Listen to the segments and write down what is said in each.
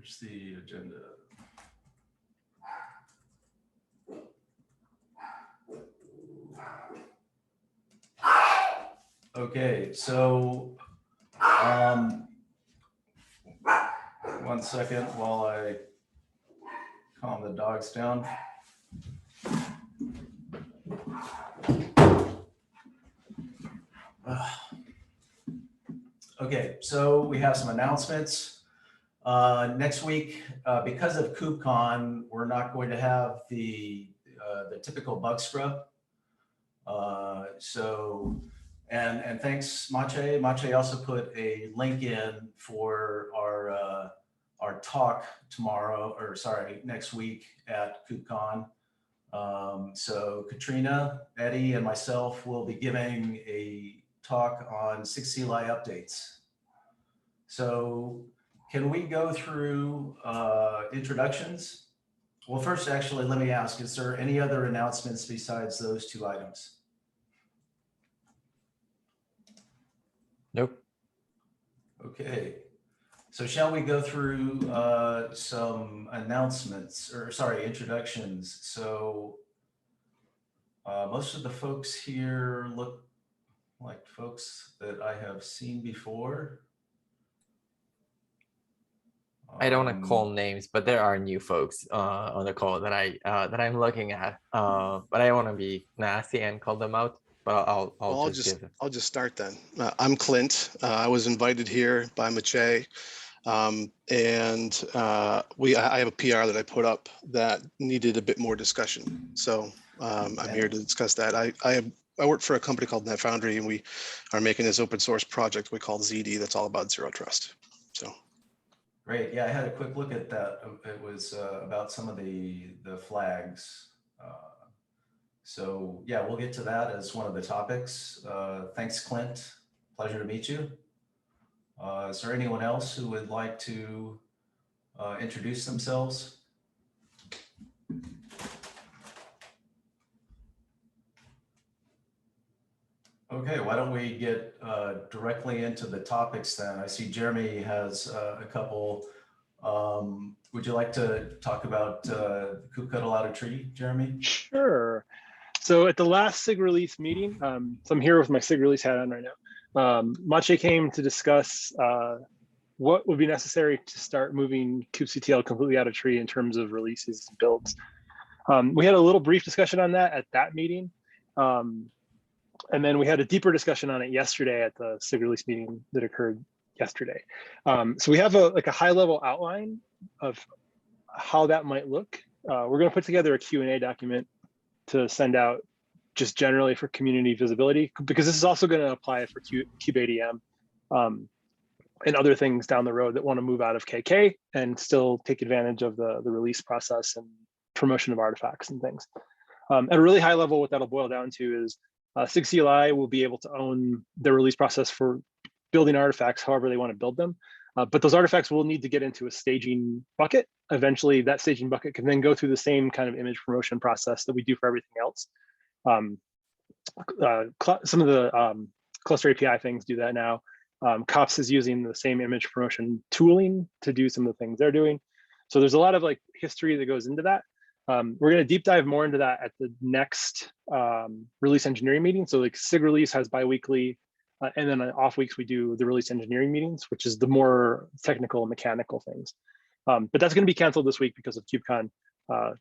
Here's the agenda. Okay, so 1 second while I calm the dogs down. Okay, so we have some announcements. Next week, because of KubeCon, we're not going to have the typical bug scrub. And thanks, Mache. Mache also put a link in for our talk tomorrow, or sorry, next week at KubeCon. So Katrina, Eddie, and myself will be giving a talk on SIG CLI updates. So can we go through introductions? Well, first, actually, let me ask, is there any other announcements besides those 2 items? Nope. Okay. So shall we go through some announcements, or sorry, introductions? So most of the folks here look like folks that I have seen before. I don't want to call names, but there are new folks on the call that I'm looking at. But I don't want to be nasty and call them out. But I'll just start then. I'm Clint. I was invited here by Mache, and I have a PR that I put up that needed a bit more discussion. So I'm here to discuss that. I work for a company called NetFoundry, and we are making this open source project we call ZD that's all about zero trust. So. Great. Yeah, I had a quick look at that. It was about some of the flags. So yeah, we'll get to that as one of the topics. Thanks, Clint. Pleasure to meet you. Is there anyone else who would like to introduce themselves? Okay, why don't we get directly into the topics then? I see Jeremy has a couple. Would you like to talk about Kube Cuddle Out a Tree, Jeremy? Sure. So at the last SIG release meeting, so I'm here with my SIG release hat on right now. Mache came to discuss what would be necessary to start moving kubectl completely out of tree in terms of releases and builds. We had a little brief discussion on that at that meeting. And then we had a deeper discussion on it yesterday at the SIG release meeting that occurred yesterday. So we have a high level outline of how that might look. We're going to put together a Q&A document to send out just generally for community visibility, because this is also going to apply for kubeadm and other things down the road that want to move out of KK and still take advantage of the release process and promotion of artifacts and things. At a really high level, what that'll boil down to is SIG CLI will be able to own the release process for building artifacts however they want to build them. But those artifacts will need to get into a staging bucket. Eventually, that staging bucket can then go through the same kind of image promotion process that we do for everything else. Some of the cluster API things do that now. COPS is using the same image promotion tooling to do some of the things they're doing. So there's a lot of history that goes into that. We're going to deep dive more into that at the next release engineering meeting. So SIG release has biweekly, and then on off weeks we do the release engineering meetings, which is the more technical mechanical things. But that's going to be canceled this week because of KubeCon,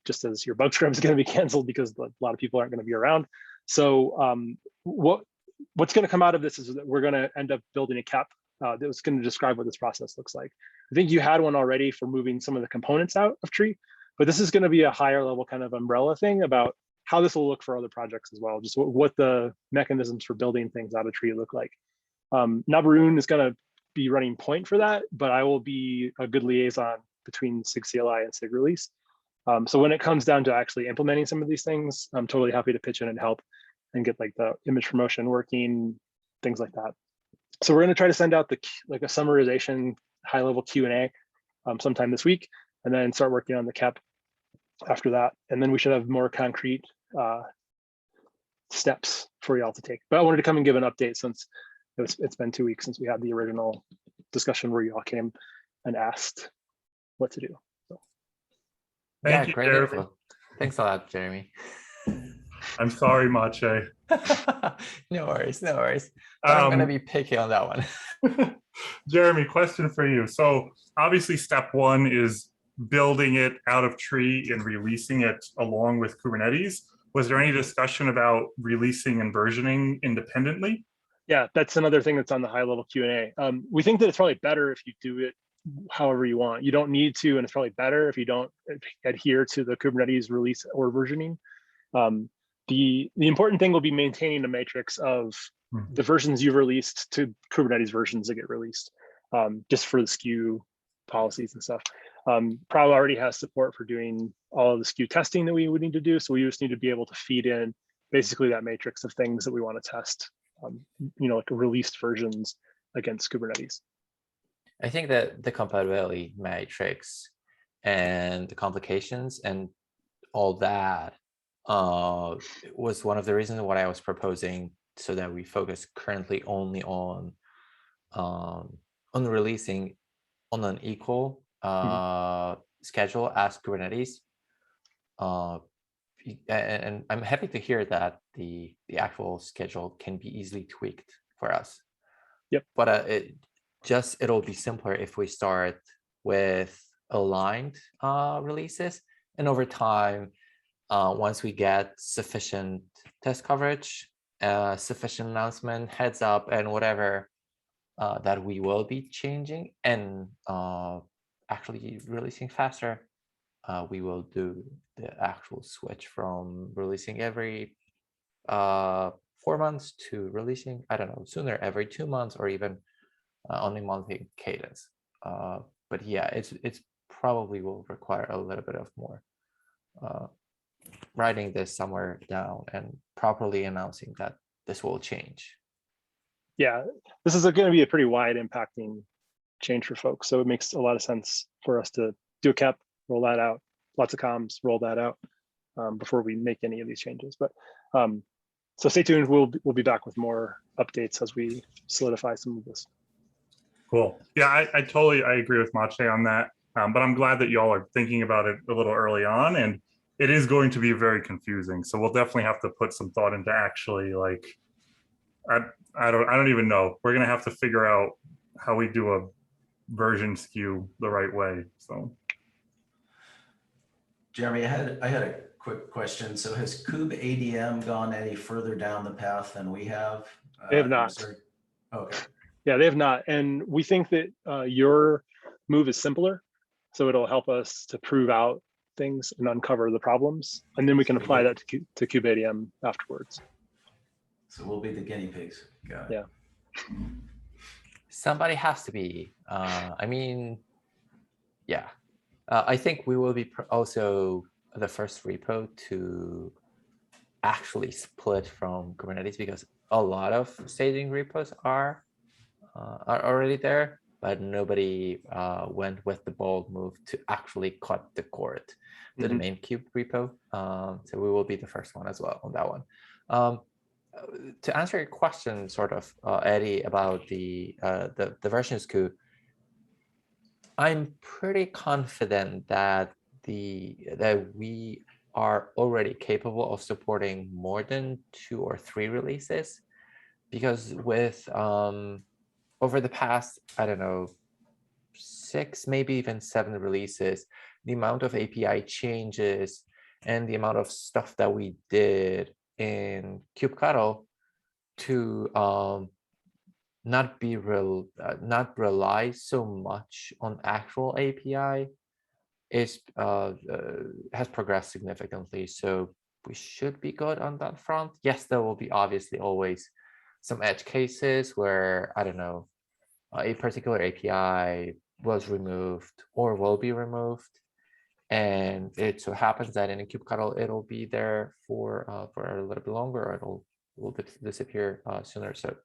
just as your bug scrub is going to be canceled because a lot of people aren't going to be around. So what's going to come out of this is that we're going to end up building a cap that's going to describe what this process looks like. I think you had one already for moving some of the components out of tree, but this is going to be a higher level kind of umbrella thing about how this will look for other projects as well, just what the mechanisms for building things out of tree look like. Nabarun is going to be running point for that, but I will be a good liaison between SIG CLI and SIG release. So when it comes down to actually implementing some of these things, I'm totally happy to pitch in and help and get the image promotion working, things like that. So we're going to try to send out a summarization, high level Q&A sometime this week, and then start working on the CAP after that. And then we should have more concrete steps for y'all to take. But I wanted to come and give an update since it's been 2 weeks since we had the original discussion where y'all came and asked what to do. So, Thank you, great Jeremy. info. Thanks a lot, Jeremy. I'm sorry, Mache. No worries, no worries. But I'm gonna be picky on that one. Jeremy, question for you. So obviously step one is building it out of tree and releasing it along with Kubernetes. Was there any discussion about releasing and versioning independently? yeah, that's another thing that's on the high level Q&A. We think that it's probably better if you do it however you want. You don't need to, and it's probably better if you don't adhere to the Kubernetes release or versioning. The important thing will be maintaining a matrix of the versions you've released to Kubernetes versions that get released, just for the SKU policies and stuff. Prow already has support for doing all of the SKU testing that we would need to do. So we just need to be able to feed in basically that matrix of things that we want to test, like released versions against Kubernetes. I think that the compatibility matrix and the complications and all that was one of the reasons why I was proposing, so that we focus currently only on releasing on an equal schedule as Kubernetes. And I'm happy to hear that the actual schedule can be easily tweaked for us. Yep. But it'll be simpler if we start with aligned releases, and over time, once we get sufficient test coverage, sufficient announcement, heads up, and whatever that we will be changing and actually releasing faster, we will do the actual switch from releasing every 4 months to releasing, I don't know, sooner, every 2 months, or even on a monthly cadence. But yeah, it's probably will require a little bit of more writing this somewhere down and properly announcing that this will change. Yeah, this is going to be a pretty wide impacting change for folks. So it makes a lot of sense for us to do a KEP, roll that out, lots of comms, roll that out before we make any of these changes. But so stay tuned. We'll be back with more updates as we solidify some of this. Cool. Yeah, I agree with Mache on that. But I'm glad that y'all are thinking about it a little early on, and it is going to be very confusing. So we'll definitely have to put some thought into actually, like, I don't even know. We're gonna have to figure out how we do a version SKU the right way. So, Jeremy, I had a quick question. So has kubeadm gone any further down the path than we have? They have not. Okay. Yeah, they have not. And we think that your move is simpler. So it'll help us to prove out things and uncover the problems. And then we can apply that to kubeadm afterwards. So we'll be the guinea pigs. Got it. Yeah. Somebody has to be. I mean, yeah. I think we will be also the first repo to actually split from Kubernetes, because a lot of staging repos are already there, but nobody went with the bold move to actually cut the cord to the main kube repo. So we will be the first one as well on that one. To answer your question, sort of, Eddie, about the version SKU, I'm pretty confident that we are already capable of supporting more than 2 or 3 releases, because with over the past, I don't know, 6, maybe even 7 releases, the amount of API changes and the amount of stuff that we did in kubectl to not rely so much on actual API has progressed significantly. So we should be good on that front. Yes, there will be obviously always some edge cases where, I don't know, a particular API was removed or will be removed, and it so happens that in a kubectl it'll be there for a little bit longer, or will disappear sooner. So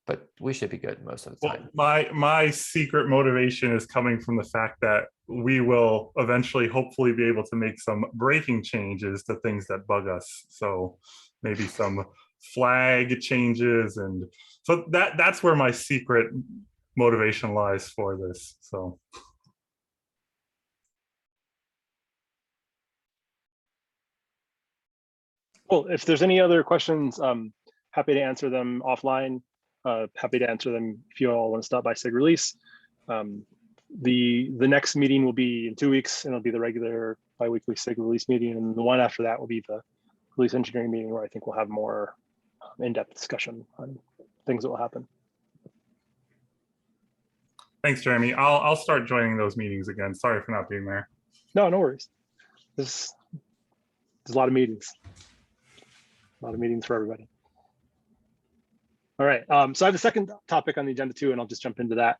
but we should be good most of the time. Well, my secret motivation is coming from the fact that we will eventually, hopefully, be able to make some breaking changes to things that bug us. So maybe some flag changes, and so that's where my secret motivation lies for this. So. Well, if there's any other questions, happy to answer them offline. Happy to answer them if you all want to stop by SIG release. The next meeting will be in 2 weeks, and it'll be the regular biweekly SIG release meeting, and the one after that will be the release engineering meeting, where I think we'll have more in-depth discussion on things that will happen. Thanks, Jeremy. I'll start joining those meetings again. Sorry for not being there. No worries. There's a lot of meetings. A lot of meetings for everybody. All right, so I have a second topic on the agenda too, and I'll just jump into that.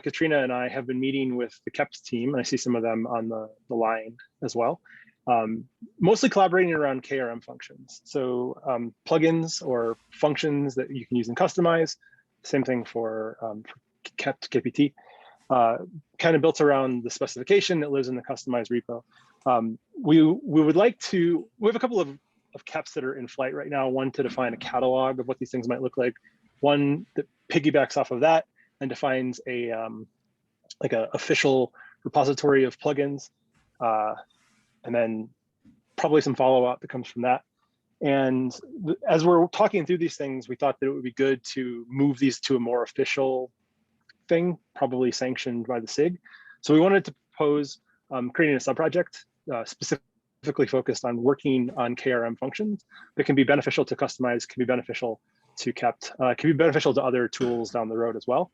Katrina and I have been meeting with the KEPS team, and I see some of them on the line as well, mostly collaborating around KRM functions. So plugins or functions that you can use and customize, same thing for KEPS, KPT, kind of built around the specification that lives in the customized repo. We would like to, we have a couple of KEPs that are in flight right now, one to define a catalog of what these things might look like, one that piggybacks off of that and defines a like a official repository of plugins, and then probably some follow-up that comes from that. And as we're talking through these things, we thought that it would be good to move these to a more official thing, probably sanctioned by the SIG. So we wanted to propose creating a subproject specifically focused on working on KRM functions that can be beneficial to customize, can be beneficial to KEPT, can be beneficial to other tools down the road as well.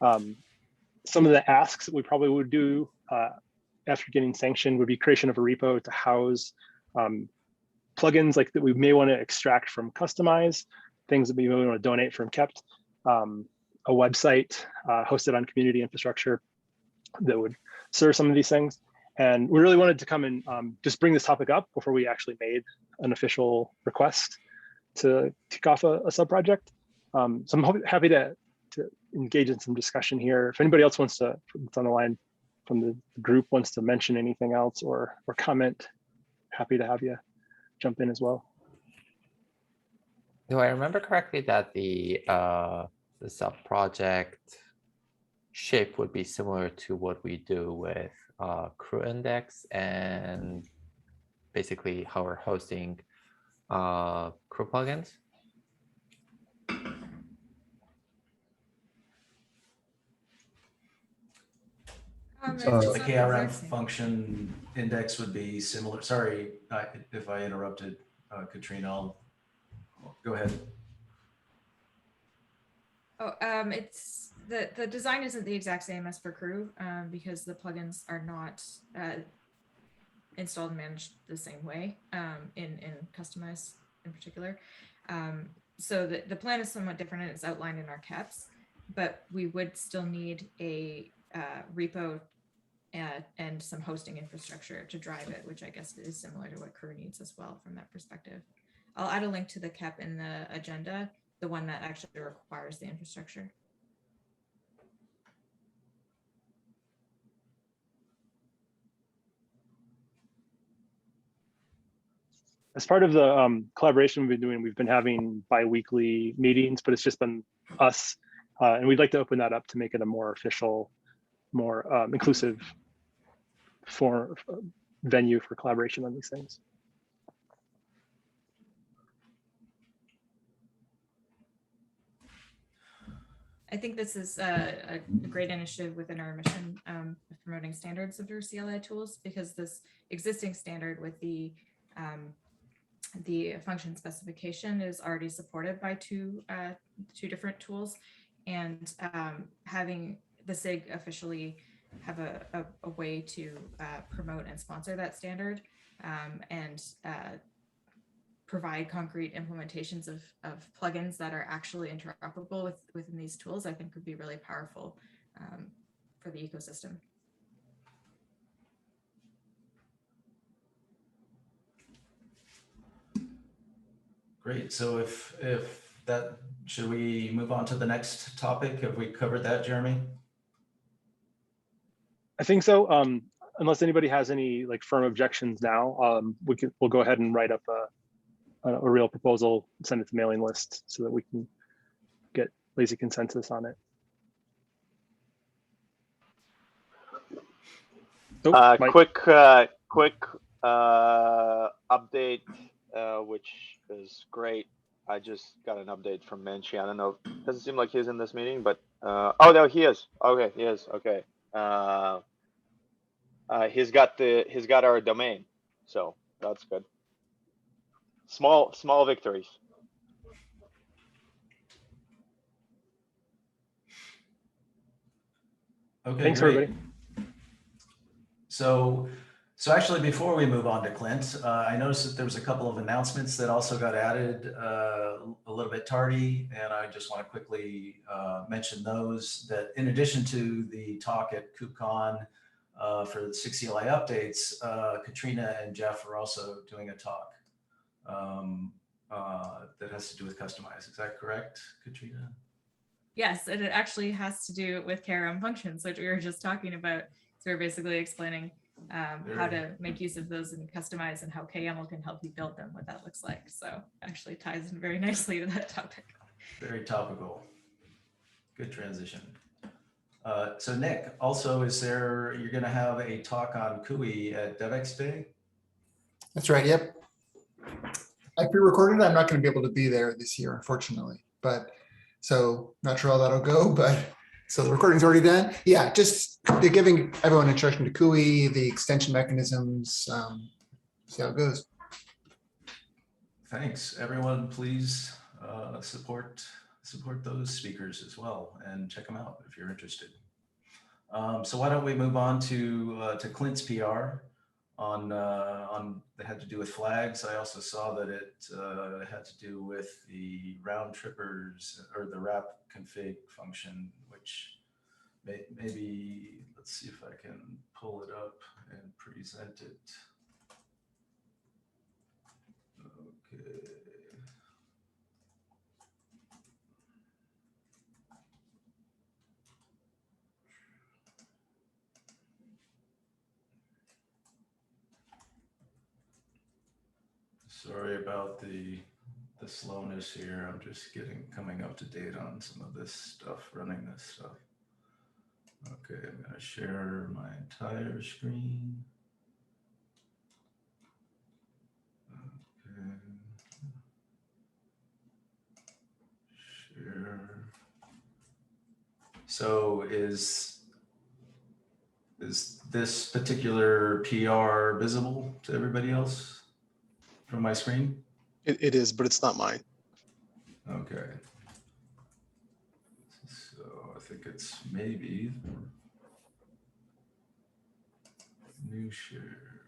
Some of the asks that we probably would do after getting sanctioned would be creation of a repo to house plugins like that we may want to extract from customize, things that we may want to donate from KEPT, a website hosted on community infrastructure that would serve some of these things. And we really wanted to come and just bring this topic up before we actually made an official request to kick off a subproject. So I'm happy to engage in some discussion here. If anybody else wants to, it's on the line from the group, wants to mention anything else or comment, happy to have you jump in as well. Do I remember correctly that the subproject shape would be similar to what we do with crew index and basically how we're hosting crew plugins? So the KRM function index would be similar. Sorry if I interrupted, Katrina. I'll go ahead. Oh, it's the design isn't the exact same as for crew because the plugins are not installed and managed the same way in Customize in particular. So the plan is somewhat different and it's outlined in our KEPs, but we would still need a repo and some hosting infrastructure to drive it, which I guess is similar to what crew needs as well from that perspective. I'll add a link to the KEP in the agenda, the one that actually requires the infrastructure. As part of the collaboration we've been doing, we've been having bi-weekly meetings, but it's just been us. And we'd like to open that up to make it a more official, more inclusive venue for collaboration on these things. I think this is a great initiative within our mission of promoting standards of your CLI tools, because this existing standard with the function specification is already supported by two different tools, and having the SIG officially have a way to promote and sponsor that standard and provide concrete implementations of plugins that are actually interoperable within these tools, I think would be really powerful for the ecosystem. Great. So if that, should we move on to the next topic? Have we covered that, Jeremy? I think so. Unless anybody has any like firm objections now, we'll go ahead and write up a real proposal, send it to mailing list so that we can get lazy consensus on it. Oh, Mike. Quick update, which is great. I just got an update from Menchie. I don't know. Doesn't seem like he's in this meeting, but oh no, he is. Okay, he is. Okay. He's got our domain, so that's good. Small victories. Okay, Thanks, great. everybody. So actually, before we move on to Clint, I noticed that there was a couple of announcements that also got added a little bit tardy, and I just want to quickly mention those. That in addition to the talk at KubeCon for the SIG CLI updates, Katrina and Jeff are also doing a talk that has to do with Kustomize. Is that correct, Katrina? Yes, and it actually has to do with KRM functions, which we were just talking about. So we're basically explaining how to make use of those and Kustomize, and how KYAML can help you build them, what that looks like. So actually ties in very nicely to that topic. Very topical. Good transition. So Nick, also, you're going to have a talk on CUI at DevX Day? That's right. Yep. I pre-recorded. I'm not going to be able to be there this year, unfortunately. But so not sure how that'll go. But so the recording's already done. Yeah, just they're giving everyone an introduction to CUI, the extension mechanisms. See how it goes. Thanks, everyone. Please support those speakers as well, and check them out if you're interested. So why don't we move on to Clint's PR on that had to do with flags. I also saw that it had to do with the round trippers, or the wrap config function, which maybe, let's see if I can pull it up and present it. Okay. Sorry about the slowness here. I'm just coming up to date on some of this stuff, running this stuff. Okay, I'm going to share my entire screen. Okay. Share. So is this particular PR visible to everybody else from my screen? It is, but it's not mine. Okay. So I think it's maybe new share.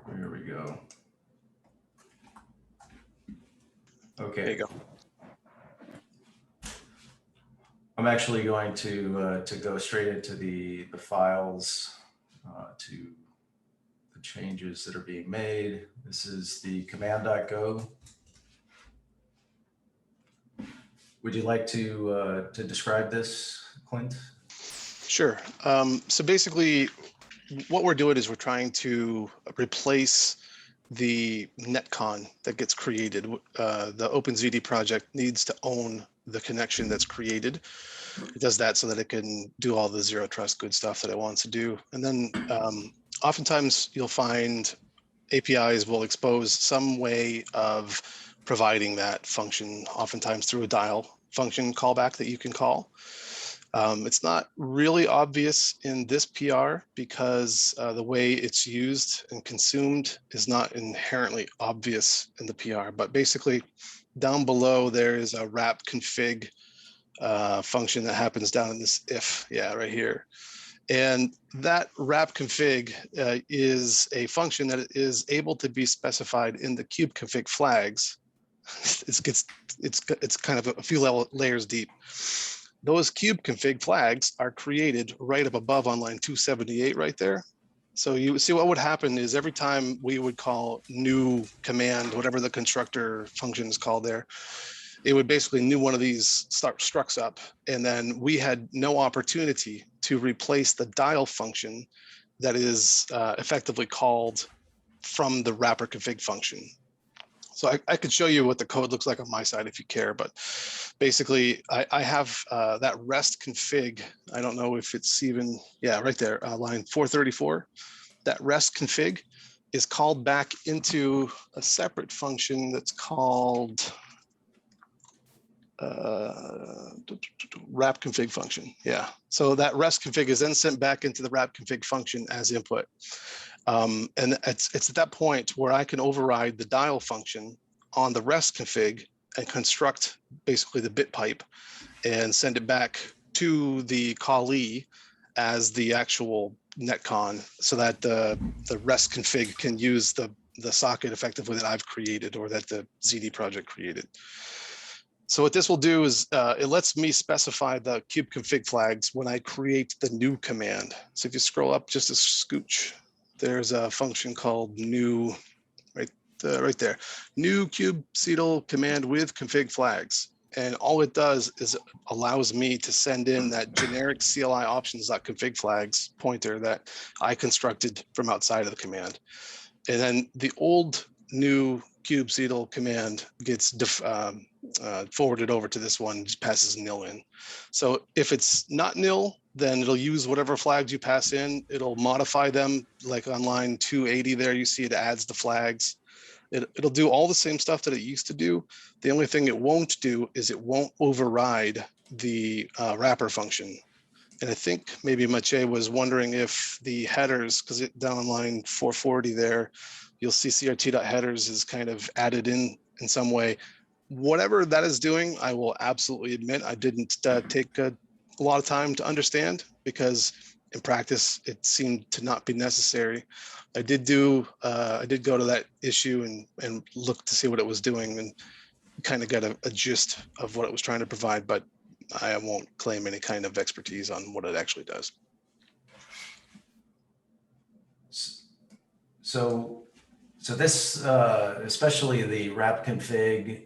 There we go. Okay. There you go. I'm actually going to go straight into the files to the changes that are being made. This is the command.go. Would you like to describe this, Clint? Sure. So basically, what we're doing is we're trying to replace the netcon that gets created. The OpenZD project needs to own the connection that's created. It does that so that it can do all the zero trust good stuff that it wants to do. And then oftentimes you'll find APIs will expose some way of providing that function, oftentimes through a dial function callback that you can call. It's not really obvious in this PR because the way it's used and consumed is not inherently obvious in the PR, but basically down below there is a wrap config function that happens down in this if, right here. And that wrap config is a function that is able to be specified in the kube config flags. It's kind of a few layers deep. Those kube config flags are created right up above on line 278 right there. So you see what would happen is every time we would call new command, whatever the constructor function is called there, it would basically new one of these structs up, and then we had no opportunity to replace the dial function that is effectively called from the wrapper config function. So I could show you what the code looks like on my side if you care, but basically I have that REST config. I don't know if it's even, yeah, right there, line 434. That REST config is called back into a separate function that's called wrap config function. Yeah. So that REST config is then sent back into the wrap config function as input. And it's at that point where I can override the dial function on the REST config and construct basically the bit pipe and send it back to the callee as the actual netcon, so that the REST config can use the socket effectively that I've created or that the ZD project created. So what this will do is it lets me specify the kubeconfig flags when I create the new command. So if you scroll up just a scooch, there's a function called new, right there, new kubectl command with config flags. And all it does is allows me to send in that generic CLI options.config flags pointer that I constructed from outside of the command. And then the old new kubectl command gets forwarded over to this one, just passes nil in. So if it's not nil, then it'll use whatever flags you pass in. It'll modify them, like on line 280 there, you see it adds the flags. It'll do all the same stuff that it used to do. The only thing it won't do is it won't override the wrapper function. And I think maybe Maciej was wondering if the headers, because down on line 440 there, you'll see crt.headers is kind of added in some way. Whatever that is doing, I will absolutely admit I didn't take a lot of time to understand, because in practice it seemed to not be necessary. I did go to that issue and look to see what it was doing, and kind of got a gist of what it was trying to provide, but I won't claim any kind of expertise on what it actually does. So this, especially the wrap config,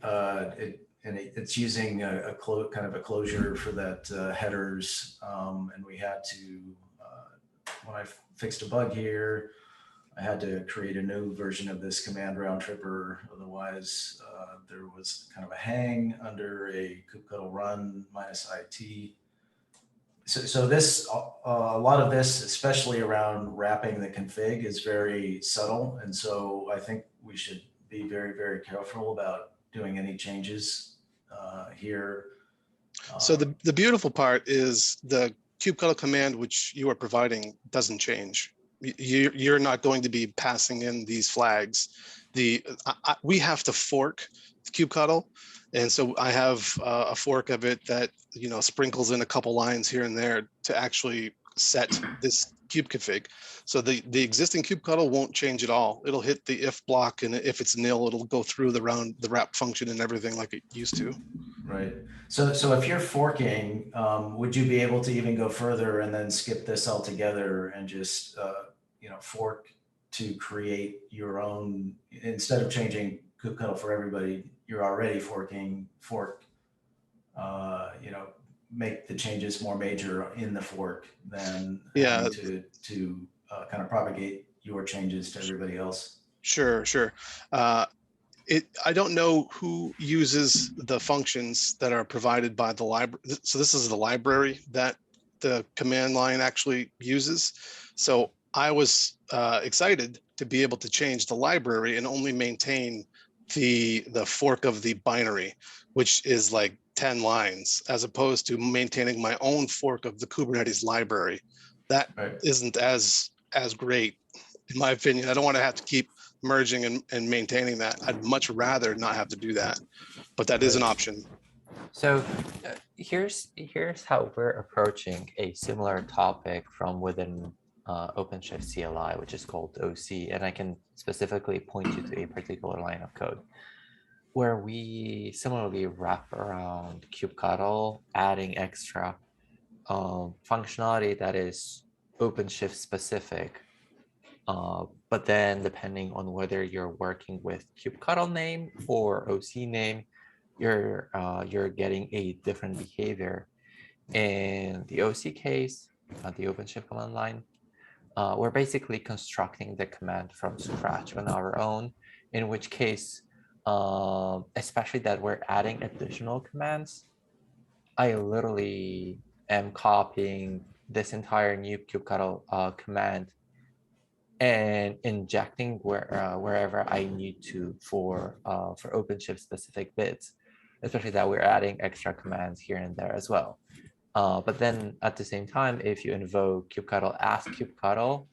it's using a kind of a closure for that headers, and we had to, when I fixed a bug here, I had to create a new version of this command round tripper. Otherwise, there was kind of a hang under a kubectl run -it. So this, a lot of this, especially around wrapping the config, is very subtle. And so I think we should be very, very careful about doing any changes here. So the beautiful part is the kubectl command which you are providing doesn't change. You're not going to be passing in these flags. We have to fork kubectl, and so I have a fork of it that sprinkles in a couple lines here and there to actually set this kubeconfig. So the existing kubectl won't change at all. It'll hit the if block, and if it's nil, it'll go through the wrap function and everything like it used to. Right. So if you're forking, would you be able to even go further and then skip this altogether and just fork to create your own, instead of changing kubectl for everybody, you're already forking, make the changes more major in the fork than having to kind of propagate your changes to everybody else? Sure. I don't know who uses the functions that are provided by the library. So this is the library that the command line actually uses. So I was excited to be able to change the library and only maintain the fork of the binary, which is like 10 lines, as opposed to maintaining my own fork of the Kubernetes library. That isn't as great, in my opinion. I don't want to have to keep merging and maintaining that. I'd much rather not have to do that, but that is an option. So here's how we're approaching a similar topic from within OpenShift CLI, which is called OC, and I can specifically point you to a particular line of code where we similarly wrap around kubectl, adding extra functionality that is OpenShift specific. But then depending on whether you're working with kubectl name or OC name, you're getting a different behavior. In the OC case, the OpenShift command line, we're basically constructing the command from scratch on our own, in which case especially that we're adding additional commands, I literally am copying this entire new kubectl command and injecting wherever I need to for OpenShift specific bits, especially that we're adding extra commands here and there as well. But then at the same time, if you invoke kubectl as kubectl,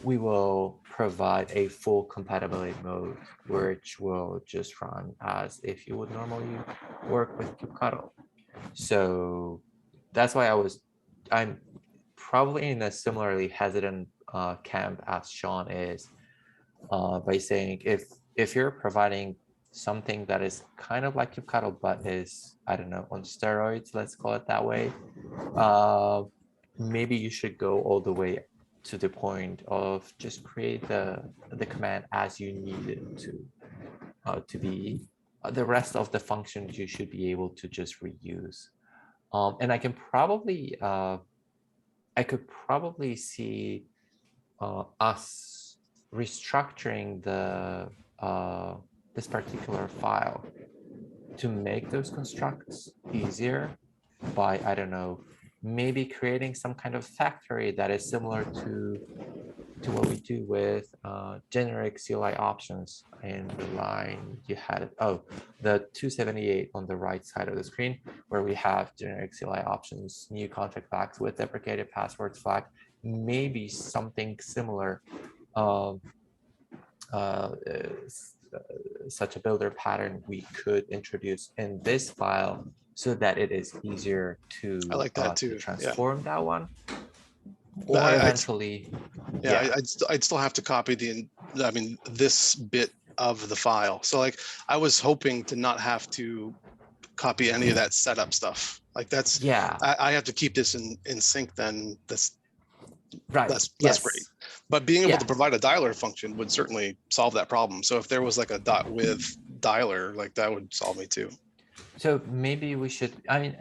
we will provide a full compatibility mode, which will just run as if you would normally work with kubectl. So that's why I'm probably in a similarly hesitant camp as Sean is, by saying if you're providing something that is kind of like kubectl but is, I don't know, on steroids, let's call it that way, maybe you should go all the way to the point of just create the command as you need it to be. The rest of the functions you should be able to just reuse. And I can probably I could probably see us restructuring this particular file to make those constructs easier by, I don't know, maybe creating some kind of factory that is similar to what we do with generic CLI options in the line you had it. Oh, the 278 on the right side of the screen, where we have generic CLI options, new contract flags with deprecated passwords flag, maybe something similar, such a builder pattern we could introduce in this file so that it is easier to, I like that to too, yeah. transform that one. But Or eventually, I'd still have to copy this bit of the file. So like, I was hoping to not have to copy any of that setup stuff. Like that's, I have to keep this in sync then. That's right. That's great. But being able to provide a dialer function would certainly solve that problem. So if there was like a .with dialer, like that would solve me too. So maybe we should, I mean,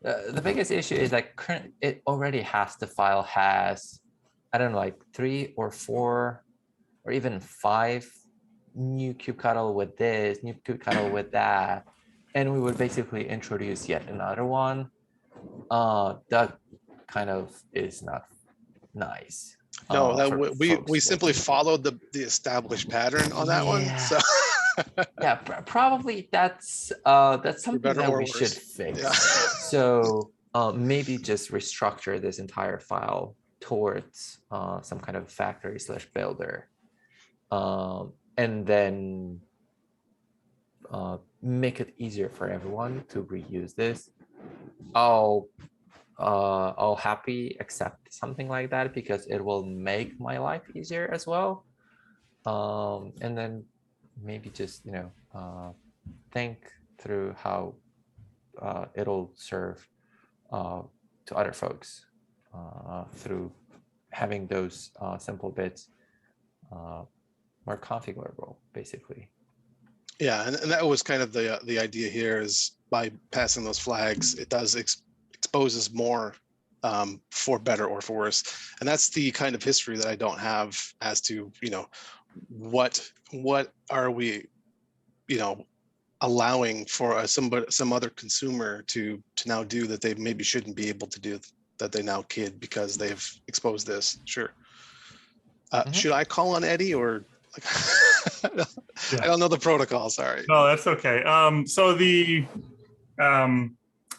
the biggest issue is that it already has, the file has, I don't know, like 3 or 4 or even 5 new kubectl with this, new kubectl with that. And we would basically introduce yet another one. That kind of is not nice. No, we simply followed the established pattern on that one. So yeah, probably that's something that we should fix. Yeah. So maybe just restructure this entire file towards some kind of factory / builder, and then make it easier for everyone to reuse this. I'll happily accept something like that because it will make my life easier as well. And then maybe just, you know, think through how it'll serve to other folks through having those simple bits more configurable, basically. Yeah, and that was kind of the idea here, is by passing those flags, it does exposes more for better or for worse. And that's the kind of history that I don't have as to, you know, what are we, you know, allowing for some other consumer to now do that they maybe shouldn't be able to do, that they now could because they've exposed this. Sure. Should I call on Eddie or like, I don't know the protocol, sorry. No, that's okay. So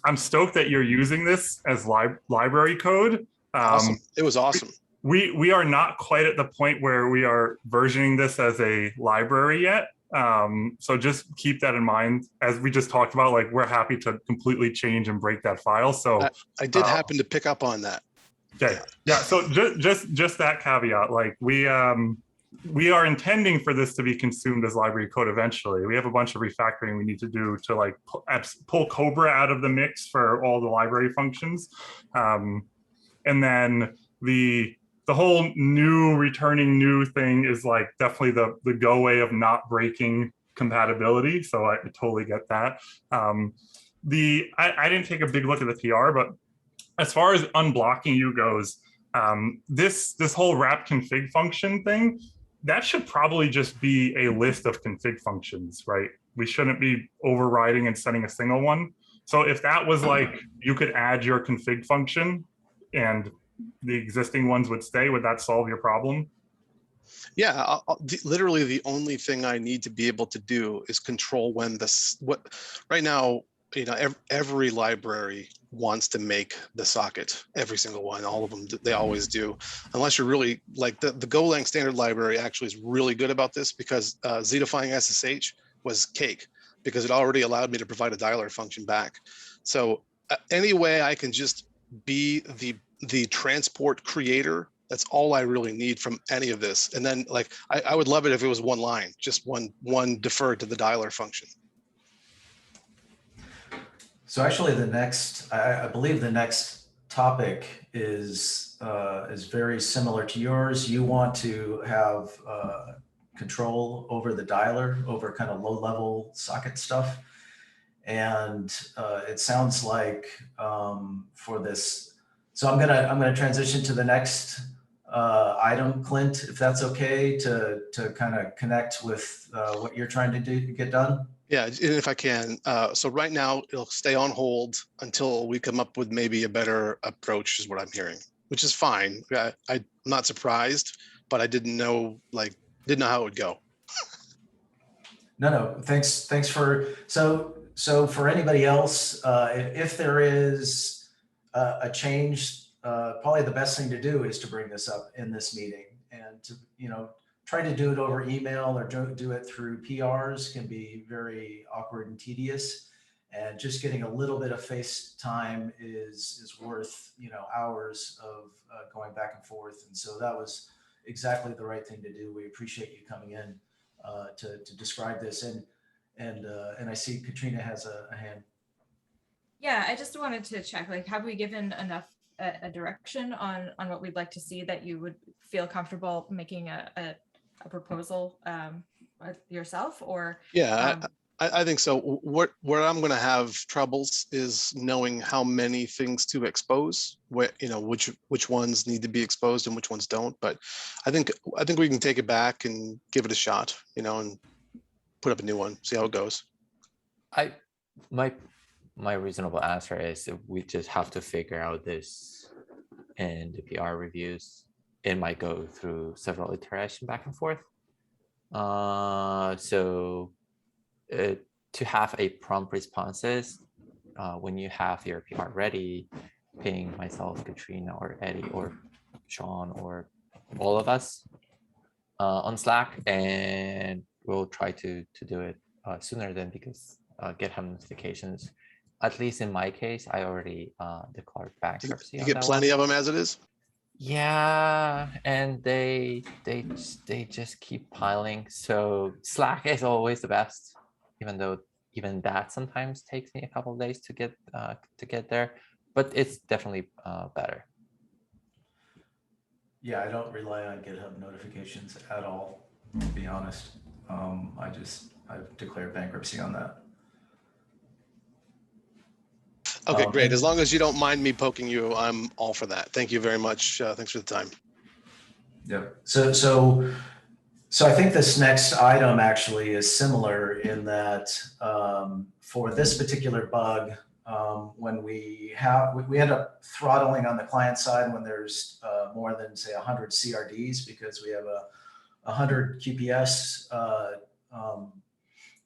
I'm stoked that you're using this as library code. Awesome. It was awesome. We are not quite at the point where we are versioning this as a library yet. So just keep that in mind. As we just talked about, like, we're happy to completely change and break that file. So I did happen to pick up on that. Okay. Yeah. So just that caveat, like we are intending for this to be consumed as library code eventually. We have a bunch of refactoring we need to do to like pull Cobra out of the mix for all the library functions. And then the whole new returning new thing is like definitely the go way of not breaking compatibility. So I totally get that. I didn't take a big look at the PR, but as far as unblocking you goes, this whole wrap config function thing, that should probably just be a list of config functions, right? We shouldn't be overriding and setting a single one. So if that was like, you could add your config function and the existing ones would stay, would that solve your problem? Yeah, literally the only thing I need to be able to do is control when right now, you know, every library wants to make the socket, every single one, all of them, they always do. Unless you're really like the Golang standard library actually is really good about this, because Z-defying SSH was cake, because it already allowed me to provide a dialer function back. So any way I can just be the transport creator, that's all I really need from any of this. And then like, I would love it if it was one line, just one deferred to the dialer function. So actually the next, I believe the next topic is very similar to yours. You want to have control over the dialer, over kind of low level socket stuff. And it sounds like for this, so I'm gonna transition to the next item, Clint, if that's okay, to kind of connect with what you're trying to get done. Yeah, and if I can. So right now it'll stay on hold until we come up with maybe a better approach, is what I'm hearing, which is fine. I'm not surprised, but I didn't know how it would go. No, thanks for, so for anybody else, if there is a change, probably the best thing to do is to bring this up in this meeting, and to, you know, try to do it over email or do it through PRs can be very awkward and tedious. And just getting a little bit of face time is worth, you know, hours of going back and forth. And so that was exactly the right thing to do. We appreciate you coming in to describe this. And I see Katrina has a hand. Yeah, I just wanted to check, like, have we given enough a direction on what we'd like to see that you would feel comfortable making a proposal yourself, or? Yeah, I think so. Where I'm going to have troubles is knowing how many things to expose, where, you know, which ones need to be exposed and which ones don't. But I think we can take it back and give it a shot, you know, and put up a new one, see how it goes. My reasonable answer is that we just have to figure out this in the PR reviews. It might go through several iterations back and forth. So to have a prompt responses, when you have your PR ready, ping myself, Katrina, or Eddie, or Sean, or all of us on Slack, and we'll try to do it sooner than, because GitHub notifications, at least in my case, I already declared bankruptcy. You get plenty of them as it is. Yeah, and they just keep piling. So Slack is always the best, even though even that sometimes takes me a couple of days to get there, but it's definitely better. Yeah, I don't rely on GitHub notifications at all, to be honest. I've declared bankruptcy on that. Okay, great. As long as you don't mind me poking you, I'm all for that. Thank you very much. Thanks for the time. Yeah. So I think this next item actually is similar in that for this particular bug, when we end up throttling on the client side when there's more than, say, 100 CRDs, because we have a 100 QPS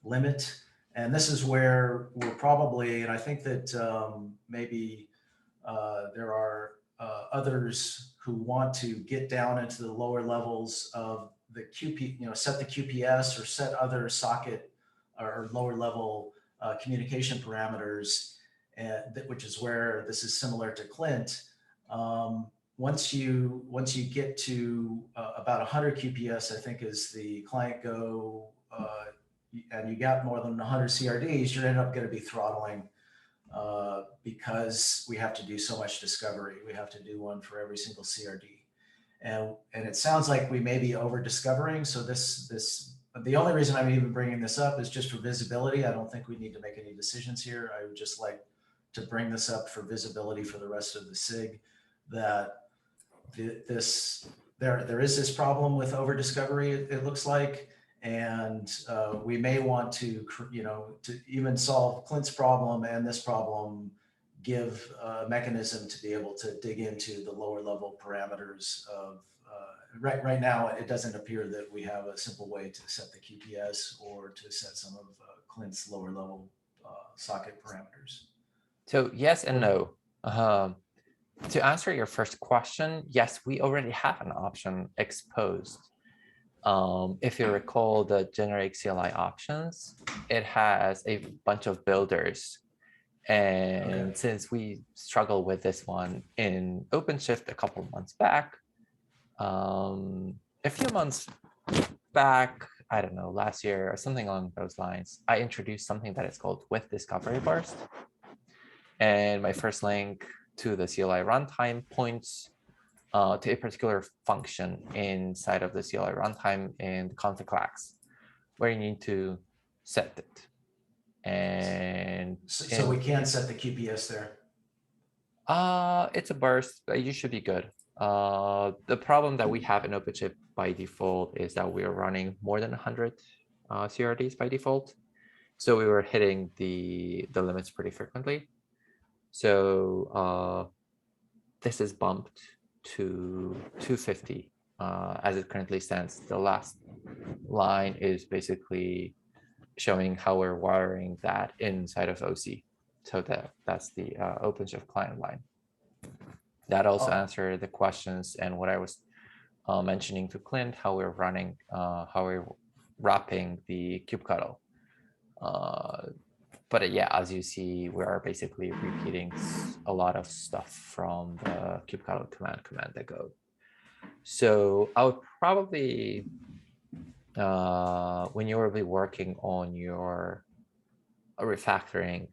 limit. And this is where we're probably, and I think that maybe there are others who want to get down into the lower levels of the QP, you know, set the QPS or set other socket or lower level communication parameters, which is where this is similar to Clint. Once you get to about 100 QPS, I think is the client go, and you got more than 100 CRDs, you're end up going to be throttling because we have to do so much discovery. We have to do one for every single CRD. And it sounds like we may be over discovering. So the only reason I'm even bringing this up is just for visibility. I don't think we need to make any decisions here. I would just like to bring this up for visibility for the rest of the SIG, that this there is this problem with over discovery, it looks like. And we may want to, to even solve Clint's problem and this problem, give a mechanism to be able to dig into the lower level parameters of, right now, it doesn't appear that we have a simple way to set the QPS or to set some of Clint's lower level socket parameters. So yes and no. To answer your first question, yes, we already have an option exposed. If you recall the generic CLI options, it has a bunch of builders. And Okay. since we struggled with this one in OpenShift a couple months back, a few months back, I don't know, last year or something along those lines, I introduced something that is called with discovery burst. And my first link to the CLI runtime points to a particular function inside of the CLI runtime in the config flags, where you need to set it. And So we can set the QPS there. it's a burst, but you should be good. The problem that we have in OpenShift by default is that we are running more than 100 CRDs by default. So we were hitting the limits pretty frequently. So this is bumped to 250 as it currently stands. The last line is basically showing how we're wiring that inside of OC. So that's the OpenShift client line. That also answered the questions and what I was mentioning to Clint, how we're running, how we're wrapping the kubectl. But yeah, as you see, we are basically repeating a lot of stuff from the kubectl command ago. So I would probably, when you will be working on your refactoring,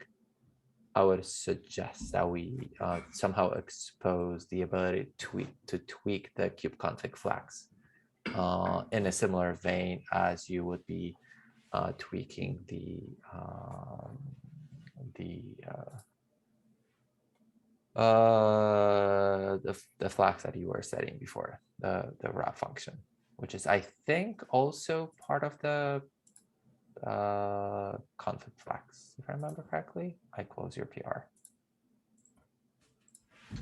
I would suggest that we somehow expose the ability to tweak the kubeconfig flags in a similar vein as you would be tweaking the flags that you were setting before, the wrap function, which is, I think, also part of the config flags, if I remember correctly. I close your PR.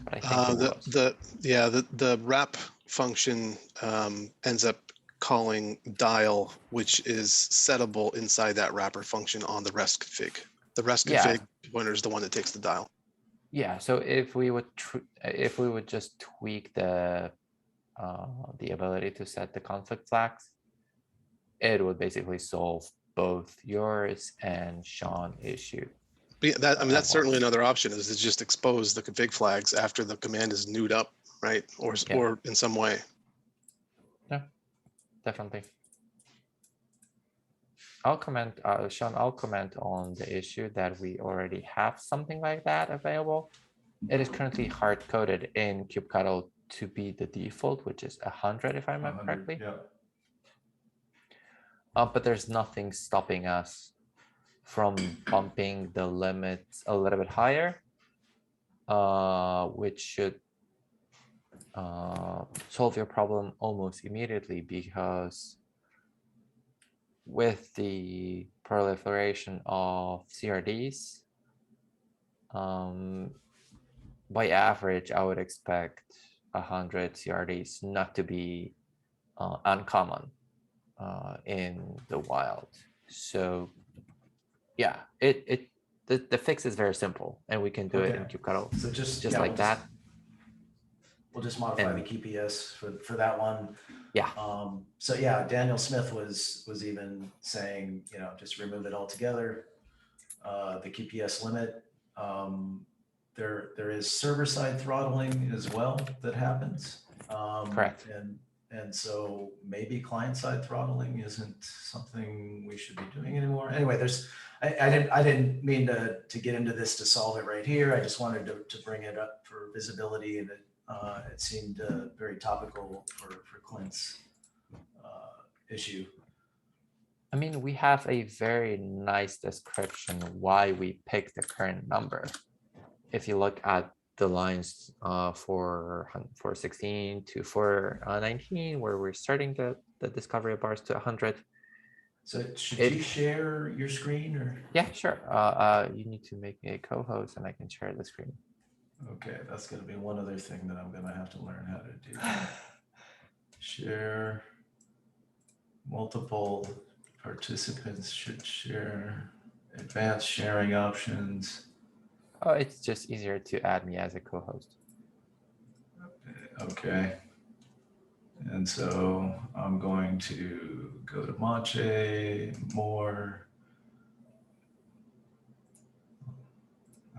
But I think it was. The wrap function ends up calling dial, which is settable inside that wrapper function on the rest config. The rest config pointer is the one that takes the dial. Yeah. So if we would just tweak the ability to set the config flags, it would basically solve both yours and Sean issue. Yeah, that's certainly another option, is to just expose the config flags after the command is newed up, right? Or in some way. Yeah, definitely. I'll comment, Sean, I'll comment on the issue that we already have something like that available. It is currently hard coded in kubectl to be the default, which is 100, if I remember correctly. Yeah. But there's nothing stopping us from bumping the limits a little bit higher, which should solve your problem almost immediately, because with the proliferation of CRDs, by average, I would expect 100 CRDs not to be uncommon in the wild. So yeah, the fix is very simple, and we can do it in kubectl. So just like that. We'll just modify the QPS for that one. Yeah. So yeah, Daniel Smith was even saying, just remove it altogether. The QPS limit. There is server-side throttling as well that happens. Correct. And so maybe client-side throttling isn't something we should be doing anymore. Anyway, I didn't mean to get into this to solve it right here. I just wanted to bring it up for visibility, and it seemed very topical for Clint's issue. I mean, we have a very nice description why we picked the current number. If you look at the lines for 16 to 419, where we're starting the discovery bars to 100. So should It- you share your screen or? Yeah, sure. You need to make me a co-host and I can share the screen. Okay, that's gonna be one other thing that I'm gonna have to learn how to do. Share. Multiple participants should share. Advanced sharing options. Oh, it's just easier to add me as a co-host. Okay. And so I'm going to go to Mache, more.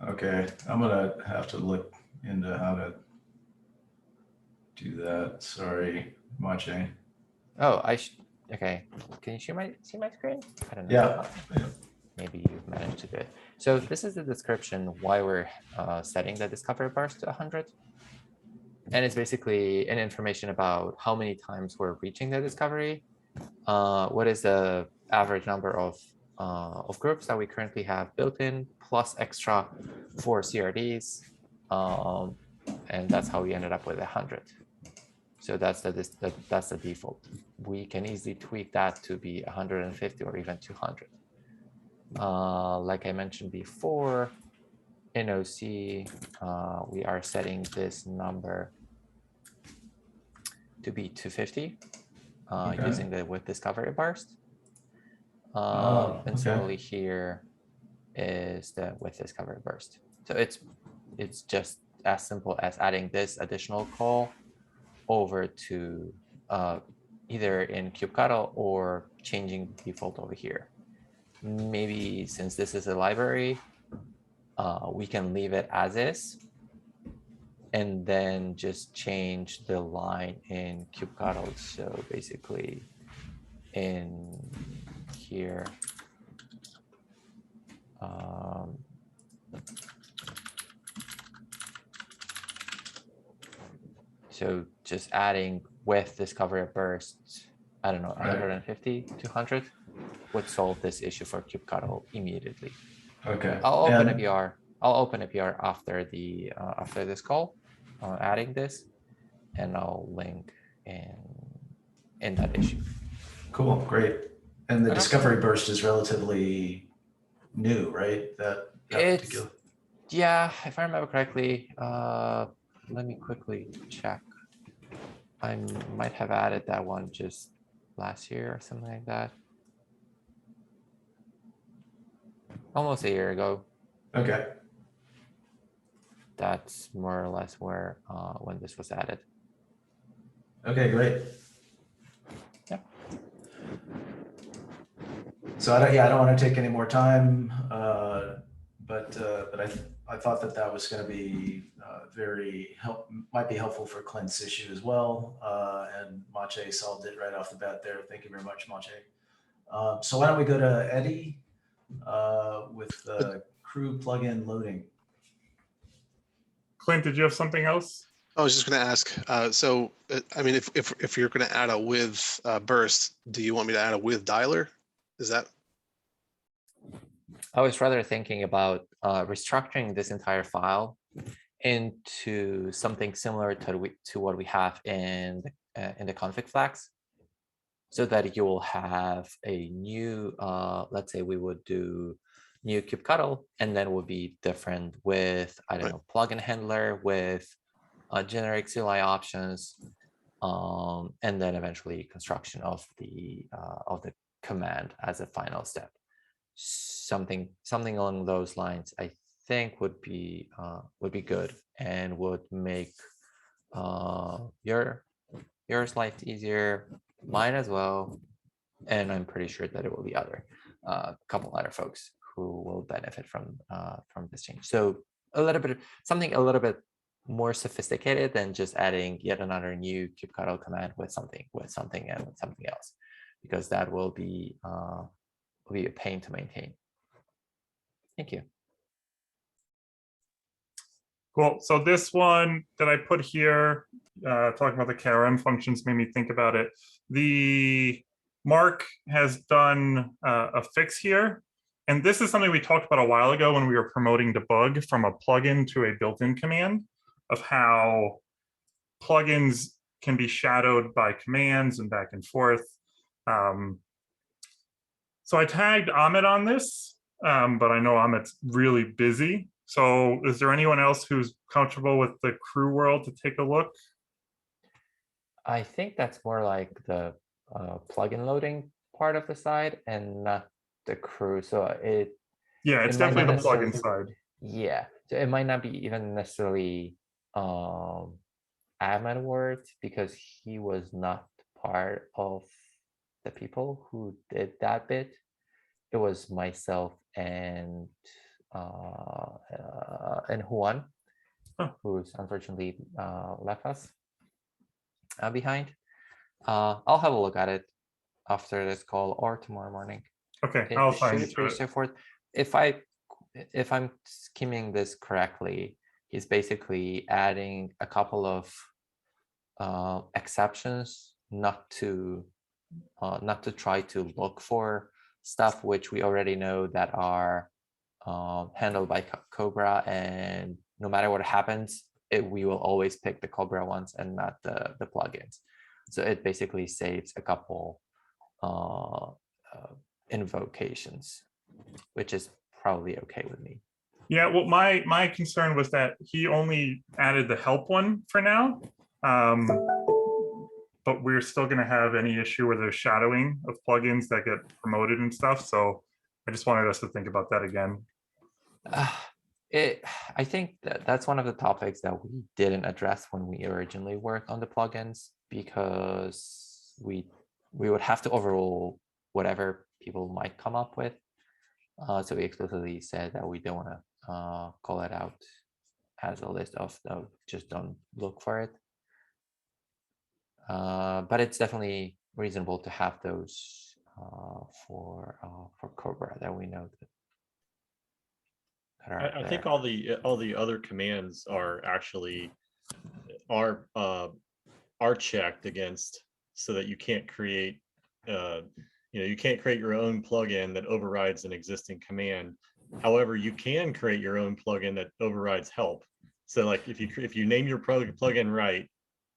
Okay, I'm gonna have to look into how to do that. Sorry, Mache. Oh, okay. Can you see my screen? I don't know. Yeah. Maybe you've managed to do it. So this is the description why we're setting the discovery bars to 100. And it's basically an information about how many times we're reaching the discovery. What is the average number of groups that we currently have built in, plus extra 4 CRDs. And that's how we ended up with 100. So that's the default. We can easily tweak that to be 150 or even 200. Like I mentioned before, in OC, we are setting this number to be 250 Okay. using the with discovery burst. Oh, and okay. similarly here is the with discovery burst. So it's just as simple as adding this additional call over to either in kubectl or changing the default over here. Maybe since this is a library, we can leave it as is and then just change the line in kubectl. So basically in here, so just adding with discovery bursts, I don't know, Right. 150, 200 would solve this issue for kubectl immediately. Okay. I'll open a And- PR. I'll open a PR after after this call, adding this, and I'll link in that issue. Cool, great. And the Okay. discovery burst is relatively new, right? That It's particular. yeah, if I remember correctly. Let me quickly check. I might have added that one just last year or something like that. Almost a year ago. Okay. That's more or less where when this was added. Okay, great. Yeah. So I don't want to take any more time, but I thought that was going to be might be helpful for Clint's issue as well. And Mache solved it right off the bat there. Thank you very much, Mache. So why don't we go to Eddie with crew plugin loading. Clint, did you have something else? I was just going to ask, I mean, if you're going to add a with burst, do you want me to add a with dialer? Is that? I was rather thinking about restructuring this entire file into something similar to what we have in the config flags, so that you will have a new, let's say we would do new kubectl, and then will be different with, I don't know, plugin handler with generic CLI options, and then eventually construction of the command as a final step. Something along those lines, I think would be good and would make yours life easier, mine as well, and I'm pretty sure that it will be couple other folks who will benefit from this change. So something a little bit more sophisticated than just adding yet another new kubectl command with something else, because that will be a pain to maintain. Thank you. Cool. So this one that I put here, talking about the KRM functions, made me think about it. The Mark has done a fix here, And this is something we talked about a while ago when we were promoting debug from a plugin to a built-in command, of how plugins can be shadowed by commands and back and forth. So I tagged Amit on this, but I know Amit's really busy. So is there anyone else who's comfortable with the crew world to take a look? I think that's more like the plugin loading part of the side and not the crew. So Yeah, it's it might definitely not the plugin necessarily- side. yeah, so it might not be even necessarily admin words, because he was not part of the people who did that bit. It was myself and Juan, Huh. who's unfortunately left us behind. I'll have a look at it after this call or tomorrow morning. Okay, It I'll should find be it. pretty straightforward. If I'm skimming this correctly, he's basically adding a couple of exceptions, not to try to look for stuff which we already know that are handled by Cobra, and no matter what happens, we will always pick the Cobra ones and not the plugins. So it basically saves a couple invocations, which is probably okay with me. Yeah, well, my concern was that he only added the help one for now. But we're still going to have any issue where there's shadowing of plugins that get promoted and stuff. So I just wanted us to think about that again. I think that's one of the topics that we didn't address when we originally worked on the plugins, because we would have to overrule whatever people might come up with. So we explicitly said that we don't want to call it out as a list of just don't look for it. But it's definitely reasonable to have those for Cobra that we know that. I think all the other commands are actually are checked against, so that you can't create you can't create your own plugin that overrides an existing command. However, you can create your own plugin that overrides help. So like if you name your plugin right,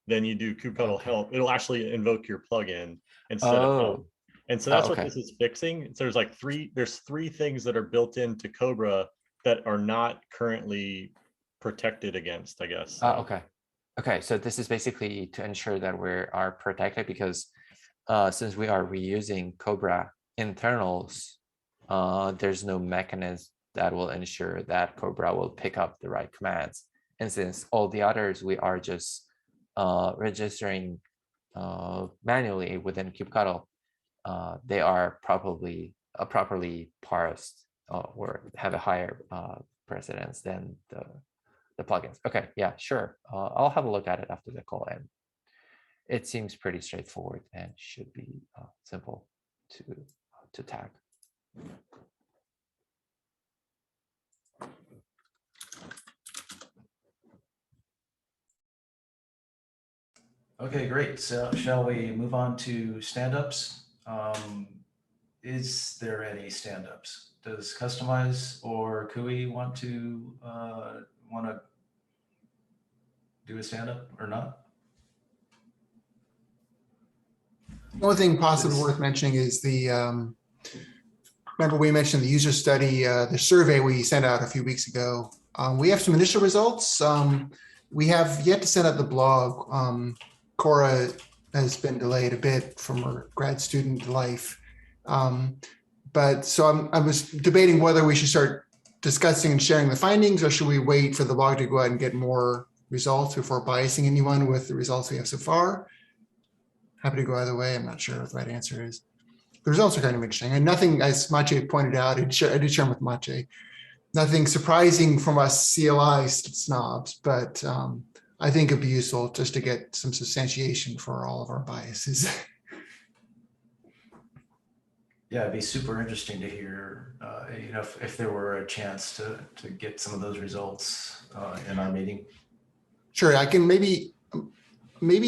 then you do kubectl help, it'll actually invoke your plugin instead of help. And so that's what this is fixing. So there's three things that are built into Cobra that are not currently protected against, I guess. Okay, so this is basically to ensure that we are protected, because since we are reusing Cobra internals, there's no mechanism that will ensure that Cobra will pick up the right commands. And since all the others we are just registering manually within kubectl, they are properly parsed or have a higher precedence than the plugins. Okay, yeah, sure. I'll have a look at it after the call, and it seems pretty straightforward and should be simple to tag. Okay, great. So shall we move on to stand-ups? Is there any stand-ups? Does Customize or Kui want to do a stand-up or not? The only thing possibly worth mentioning is the, remember we mentioned the user study, the survey we sent out a few weeks ago. We have some initial results. We have yet to send out the blog. Cora has been delayed a bit from her grad student life. But so I was debating whether we should start discussing and sharing the findings, or should we wait for the blog to go out and get more results before biasing anyone with the results we have so far? Happy to go either way. I'm not sure what the right answer is. The results are kind of interesting, and nothing, as Maciej pointed out, I did share them with Maciej, nothing surprising from us CLI snobs, but I think it'd be useful just to get some substantiation for all of our biases. Yeah, it'd be super interesting to hear, if there were a chance to get some of those results in our meeting. Sure, I can maybe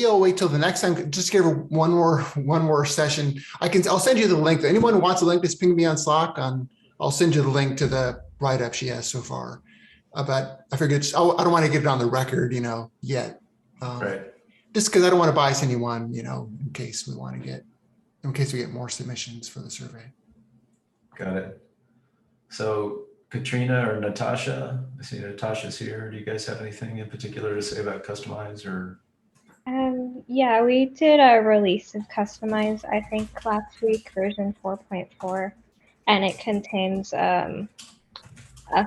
I'll wait till the next time. Just give one more session. I'll send you the link. Anyone who wants a link, just ping me on Slack on I'll send you the link to the write-up she has so far. But I figured I don't want to get it on the record, yet. Right. Just because I don't want to bias anyone, in case we get more submissions for the survey. Got it. So Katrina or Natasha, I see Natasha's here. Do you guys have anything in particular to say about Customize or? Yeah, we did a release of Customize, I think last week, version 4.4, and it contains a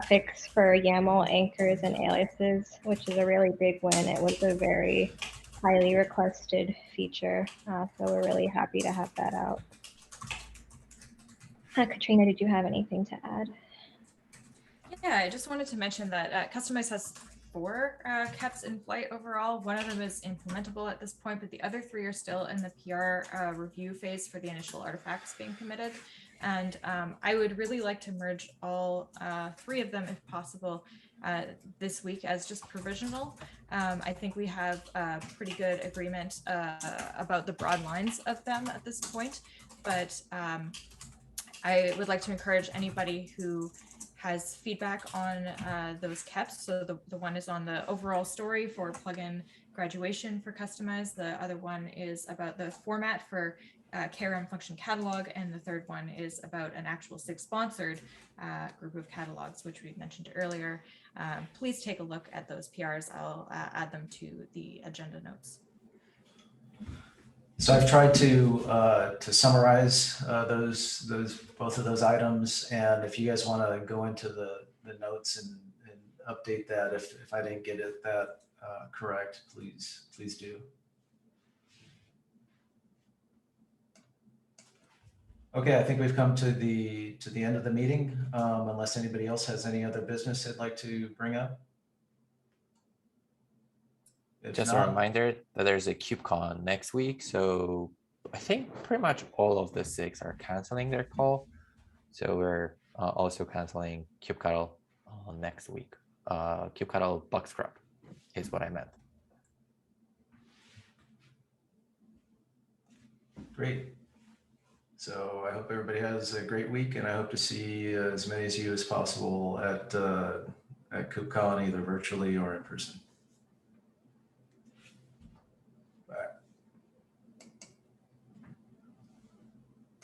fix for YAML anchors and aliases, which is a really big win. It was a very highly requested feature, so we're really happy to have that out. Katrina, did you have anything to add? Yeah, I just wanted to mention that Customize has 4 KEPs in flight overall. One of them is implementable at this point, but the other 3 are still in the PR review phase for the initial artifacts being committed. And I would really like to merge all 3 of them if possible this week as just provisional. I think we have a pretty good agreement about the broad lines of them at this point, but I would like to encourage anybody who has feedback on those KEPs. So the one is on the overall story for plugin graduation for Customize. The other one is about the format for KRM function catalog. And the third one is about an actual SIG sponsored group of catalogs, which we mentioned earlier. Please take a look at those PRs. I'll add them to the agenda notes. So I've tried to summarize both of those items, and if you guys want to go into the notes and update that, if I didn't get that correct, please do. Okay, I think we've come to the end of the meeting. Unless anybody else has any other business they'd like to bring up. If Just not, a reminder that there's a KubeCon next week. So I think pretty much all of the SIGs are canceling their call. So we're also canceling kubectl next week. Kubectl bug scrub is what I meant. Great. So I hope everybody has a great week, and I hope to see as many of you as possible at KubeCon, either virtually or in person.